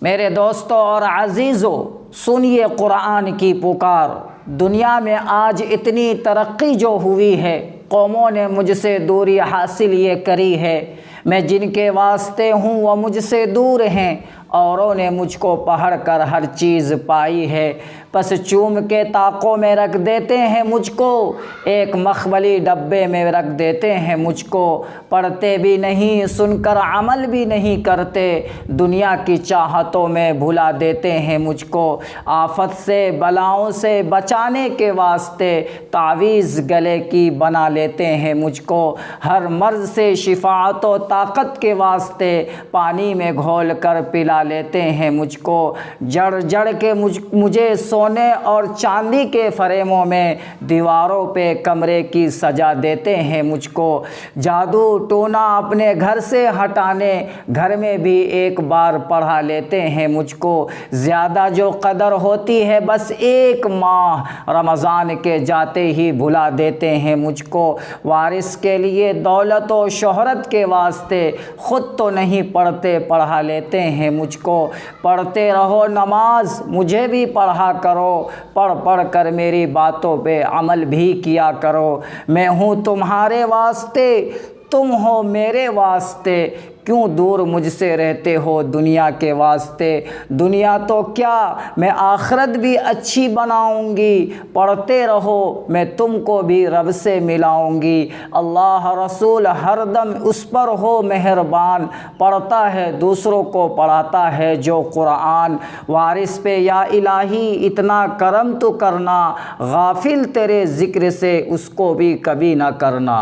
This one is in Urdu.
میرے دوستوں اور عزیزوں، سنیے قرآن کی پکار۔ دنیا میں آج اتنی ترقی جو ہوئی ہے، قوموں نے مجھ سے دوری حاصل یہ کری ہے۔ میں جن کے واسطے ہوں وہ مجھ سے دور ہیں، اوروں نے مجھ کو پڑھ کر ہر چیز پائی ہے۔ پس چوم کے طاقوں میں رکھ دیتے ہیں مجھ کو، ایک مخملی ڈبے میں رکھ دیتے ہیں مجھ کو۔ پڑھتے بھی نہیں، سن کر عمل بھی نہیں کرتے، دنیا کی چاہتوں میں بھلا دیتے ہیں مجھ کو۔ آفت سے بلاؤں سے بچانے کے واسطے تعویذ گلے کی بنا لیتے ہیں مجھ کو۔ ہر مرض سے شفاعت و طاقت کے واسطے پانی میں گھول کر پلا لیتے ہیں مجھ کو۔ جڑ جڑ کے مجھے سونے اور چاندی کے فریموں میں دیواروں پہ کمرے کی سجا دیتے ہیں مجھ کو۔ جادو ٹونا اپنے گھر سے ہٹانے، گھر میں بھی ایک بار پڑھا لیتے ہیں مجھ کو۔ زیادہ جو قدر ہوتی ہے بس ایک ماہ رمضان کے جاتے ہی بھلا دیتے ہیں مجھ کو۔ وارث کے لیے دولت و شہرت کے واسطے خود تو نہیں پڑھتے، پڑھا لیتے ہیں مجھ کو۔ پڑھتے رہو نماز، مجھے بھی پڑھا کرو، پڑھ پڑھ کر میری باتوں پہ عمل بھی کیا کرو۔ میں ہوں تمہارے واسطے، تم ہو میرے واسطے، کیوں دور مجھ سے رہتے ہو دنیا کے واسطے؟ دنیا تو کیا، میں آخرت بھی اچھی بناؤں گی۔ پڑھتے رہو، میں تم کو بھی رب سے ملاؤں گی۔ اللہ رسول ہر دم اس پر ہو مہربان، پڑھتا ہے دوسروں کو پڑھاتا ہے جو قرآن۔ وارث پہ یا الہی اتنا کرم تو کرنا، غافل تیرے ذکر سے اس کو بھی کبھی نہ کرنا۔